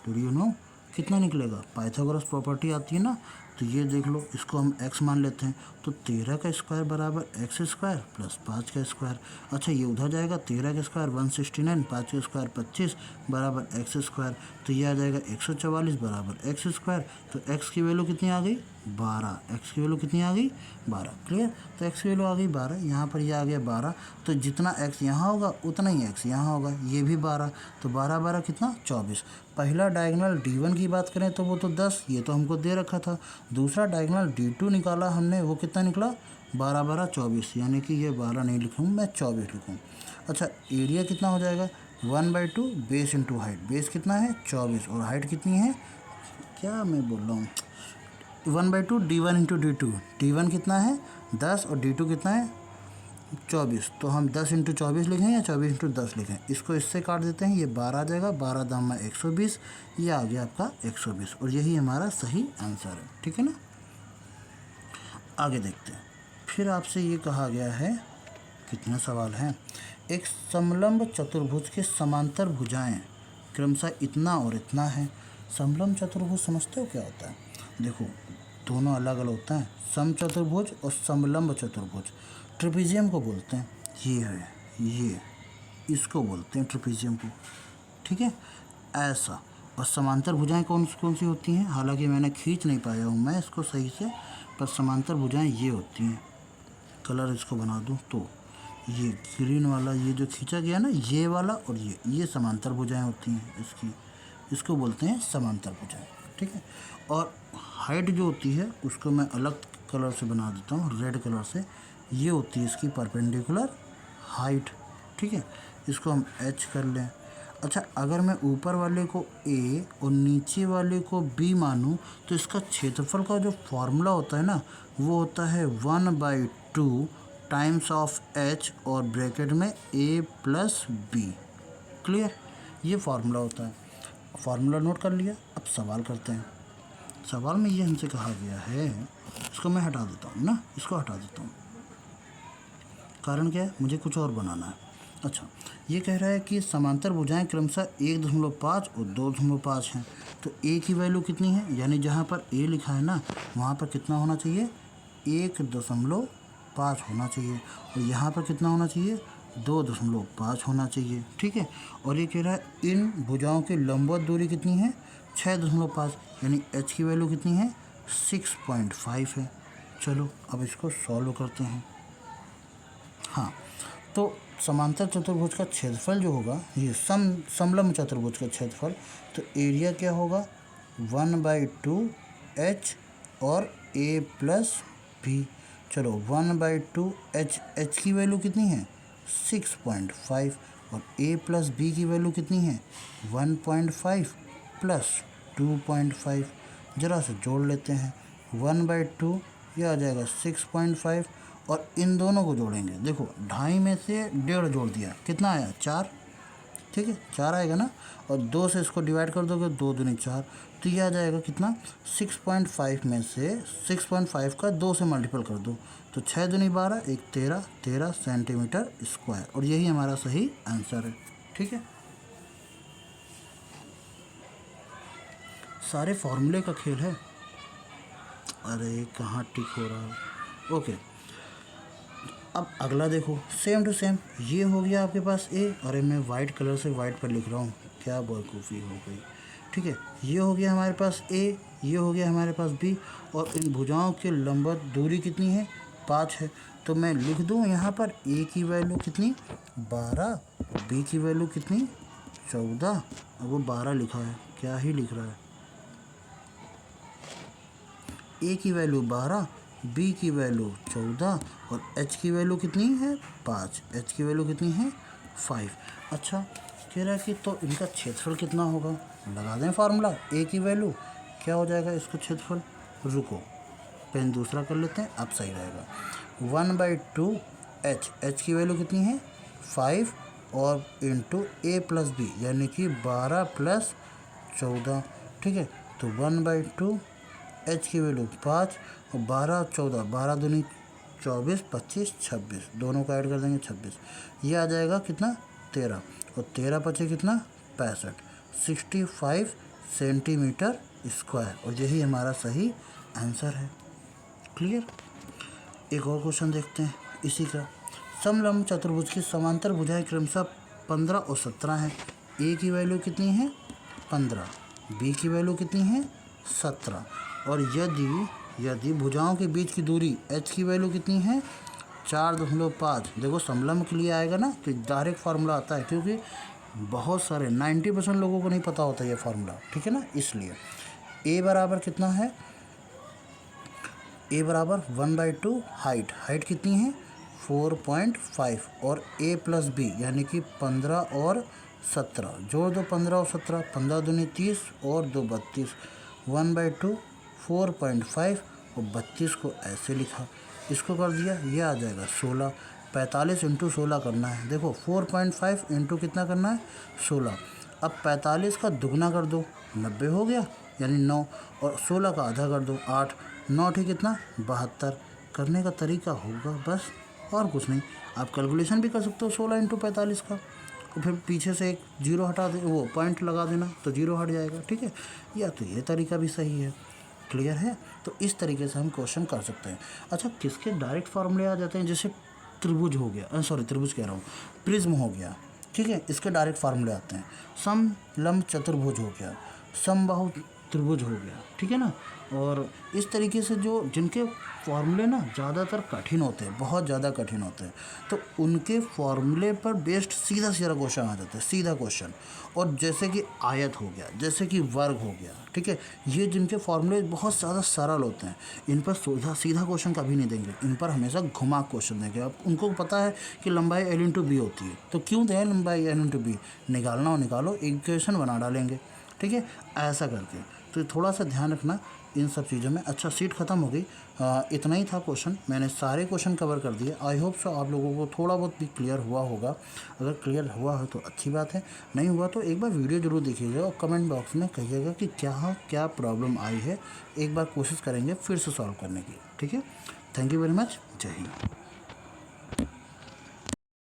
डू यू नो कितना निकलेगा। पाइथागोरस प्रॉपर्टी आती है ना, तो ये देख लो, इसको हम x मान लेते हैं, तो 13 का स्क्वायर बराबर x स्क्वायर प्लस 5 का स्क्वायर। अच्छा ये उधर जाएगा, 13 का स्क्वायर 169, 5 का स्क्वायर 25 बराबर x स्क्वायर, तो ये आ जाएगा 144 बराबर x स्क्वायर। तो x की वैल्यू कितनी आ गई 12, x की वैल्यू कितनी आ गई 12, क्लियर। तो x की वैल्यू आ गई 12, यहाँ पर ये आ गया 12, तो जितना x यहाँ होगा उतना ही x यहाँ होगा, ये भी 12, तो 12 12 कितना 24। पहला डायगोनल D1 की बात करें तो वो तो 10, ये तो हमको दे रखा था। दूसरा डायगोनल D2 निकाला हमने, वो कितना निकला 12 12 24, यानी कि ये 12 नहीं लिखूँ मैं 24 लिखूँ। अच्छा एरिया कितना हो जाएगा 1/2 बेस इंटू हाइट, बेस कितना है 24 और हाइट कितनी है, क्या मैं बोल रहा हूँ, 1/2 D1 इंटू D2, D1 कितना है 10 और D2 कितना है 24, तो हम 10 इंटू 24 लिखें या 24 इंटू 10 लिखें, इसको इससे काट देते हैं, ये 12 आ जाएगा, 12 दाम में 120, ये आ गया आपका 120 और यही हमारा सही आंसर है, ठीक है ना। आगे देखते हैं, फिर आपसे ये कहा गया है, कितने सवाल हैं, एक समलंब चतुर्भुज के समांतर भुजाएं क्रमशः इतना और इतना है। समलंब चतुर्भुज समझते हो क्या होता है, देखो दोनों अलग अलग होता है, सम चतुर्भुज और समलंब चतुर्भुज। ट्रेपेजियम को बोलते हैं, ये है, ये इसको बोलते हैं ट्रेपेजियम को, ठीक है ऐसा। और समांतर भुजाएं कौन कौन सी होती हैं, हालांकि मैंने खींच नहीं पाया हूँ मैं इसको सही से, पर समांतर भुजाएं ये होती हैं, कलर इसको बना दूँ तो ये ग्रीन वाला, ये जो खींचा गया ना ये वाला, और ये समांतर भुजाएं होती हैं इसकी, इसको बोलते हैं समांतर भुजाएं, ठीक है। और हाइट जो होती है उसको मैं अलग कलर से बना देता हूँ, रेड कलर से, ये होती है इसकी परपेंडिकुलर हाइट, ठीक है। इसको हम h कर लें। अच्छा अगर मैं ऊपर वाले को a और नीचे वाले को b मानूँ तो इसका क्षेत्रफल का जो फॉर्मूला होता है ना, वो होता है 1/2 टाइम्स ऑफ h और ब्रैकेट में a प्लस b, क्लियर, ये फार्मूला होता है। फार्मूला नोट कर लिया, अब सवाल करते हैं। सवाल में ये हमसे कहा गया है, इसको मैं हटा देता हूँ ना, इसको हटा देता हूँ, कारण क्या है, मुझे कुछ और बनाना है। अच्छा ये कह रहा है कि समांतर भुजाएं क्रमशः 1.5 और 2.5 हैं, तो a की वैल्यू कितनी है, यानी जहाँ पर a लिखा है ना वहाँ पर कितना होना चाहिए 1.5 होना चाहिए, और यहाँ पर कितना होना चाहिए 2.5 होना चाहिए, ठीक है। और ये कह रहा है इन भुजाओं की लंबवत दूरी कितनी है 6.5, यानी h की वैल्यू कितनी है 6.5 है। चलो अब इसको सॉल्व करते हैं। हाँ तो समांतर चतुर्भुज का क्षेत्रफल जो होगा, ये समलंब चतुर्भुज का क्षेत्रफल, तो एरिया क्या होगा 1/2 h और a प्लस b। चलो 1/2 h की वैल्यू कितनी है 6.5 और a प्लस b की वैल्यू कितनी है 1.5 प्लस 2.5, ज़रा से जोड़ लेते हैं 1/2, यह आ जाएगा 6.5 और इन दोनों को जोड़ेंगे, देखो 2.5 में से 1.5 जोड़ दिया, कितना आया 4, ठीक है 4 आएगा ना, और 2 से इसको डिवाइड कर दोगे 2 दूनी 4, तो ये आ जाएगा कितना 6.5 में से 6.5 का 2 से मल्टीपल कर दो, तो 6 दूनी 12, 1 13 सेंटीमीटर स्क्वायर, और यही हमारा सही आंसर है, ठीक है। सारे फॉर्मूले का खेल है, अरे कहाँ टिक हो रहा है, ओके। अब अगला देखो, सेम टू सेम, ये हो गया आपके पास ए, अरे मैं वाइट कलर से वाइट पर लिख रहा हूँ, क्या बेवकूफ़ी हो गई, ठीक है। ये हो गया हमारे पास ए, ये हो गया हमारे पास बी, और इन भुजाओं के लंबवत दूरी कितनी है 5 है, तो मैं लिख दूँ यहाँ पर ए की वैल्यू कितनी 12, बी की वैल्यू कितनी 14, अब वो 12 लिखा है, क्या ही लिख रहा है, ए की वैल्यू 12, बी की वैल्यू 14 और h की वैल्यू कितनी है 5, h की वैल्यू कितनी है 5। अच्छा कह रहा है कि तो इनका क्षेत्रफल कितना होगा, लगा दें फार्मूला, a की वैल्यू क्या हो जाएगा इसको क्षेत्रफल, रुको पेन दूसरा कर लेते हैं, अब सही रहेगा, 1/2 h की वैल्यू कितनी है 5 और इंटू ए प्लस बी यानी कि 12 प्लस 14, ठीक है। तो 1/2 एच की वैल्यू 5 और 12 और 14, 12 दूनी 24, 25, 26, दोनों का ऐड कर देंगे 26। ये आ जाएगा कितना 13 और 13 पचे कितना 65, 65 सेंटीमीटर स्क्वायर, और यही हमारा सही आंसर है। क्लियर। एक और क्वेश्चन देखते हैं इसी का। समलंब चतुर्भुज की समांतर भुजाएं क्रमशः 15 और 17 हैं। ए की वैल्यू कितनी है 15, बी की वैल्यू कितनी है 17, और यदि भुजाओं के बीच की दूरी एच की वैल्यू कितनी है 4.5। देखो समलंब के लिए आएगा ना तो डायरेक्ट फार्मूला आता है, क्योंकि बहुत सारे 90% लोगों को नहीं पता होता ये फार्मूला, ठीक है ना। इसलिए ए बराबर कितना है, ए बराबर 1/2 हाइट कितनी है 4.5 और a प्लस बी यानी कि 15 और 17, जोड़ दो 15 और 17, 15 दूनी 30 और 2 32, 1/2 4.5 और 32 को ऐसे लिखा, इसको कर दिया, ये आ जाएगा 16। 45 इंटू 16 करना है। देखो 4.5 इंटू कितना करना है 16। अब 45 का दुगना कर दो 90 हो गया यानी 9, और 16 का आधा कर दो 8, 9 ठीक कितना 72। करने का तरीका होगा बस, और कुछ नहीं। आप कैलकुलेशन भी कर सकते हो 16 इंटू 45 का, और फिर पीछे से एक जीरो हटा दे, वो पॉइंट लगा देना तो जीरो हट जाएगा, ठीक है। या तो ये तरीका भी सही है। क्लियर है। तो इस तरीके से हम क्वेश्चन कर सकते हैं। अच्छा, किसके डायरेक्ट फार्मूले आ जाते हैं, जैसे त्रिभुज हो गया, सॉरी त्रिभुज कह रहा हूँ, प्रिज्म हो गया, ठीक है, इसके डायरेक्ट फार्मूले आते हैं। समलंब चतुर्भुज हो गया, समबाहु त्रिभुज हो गया, ठीक है ना। और इस तरीके से जो जिनके फॉर्मूले ना ज़्यादातर कठिन होते हैं, बहुत ज़्यादा कठिन होते हैं, तो उनके फॉर्मूले पर बेस्ड सीधा क्वेश्चन आ जाता है, सीधा क्वेश्चन। और जैसे कि आयत हो गया, जैसे कि वर्ग हो गया, ठीक है, ये जिनके फॉर्मूले बहुत ज़्यादा सरल होते हैं, इन पर सीधा क्वेश्चन कभी नहीं देंगे, इन पर हमेशा घुमा क्वेश्चन देंगे। अब उनको पता है कि लंबाई L/B होती है, तो क्यों दें लंबाई L/B, निकालना हो निकालो, इक्वेशन बना डालेंगे, ठीक है, ऐसा करके। तो थोड़ा सा ध्यान रखना इन सब चीज़ों में। अच्छा, सीट ख़त्म हो गई, इतना ही था क्वेश्चन, मैंने सारे क्वेश्चन कवर कर दिए। आई होप सो आप लोगों को थोड़ा बहुत भी क्लियर हुआ होगा। अगर क्लियर हुआ है तो अच्छी बात है, नहीं हुआ तो एक बार वीडियो ज़रूर देखिएगा और कमेंट बॉक्स में कहिएगा कि क्या प्रॉब्लम आई है। एक बार कोशिश करेंगे फिर से सॉल्व करने की, ठीक है। थैंक यू वेरी मच, जय हिंद।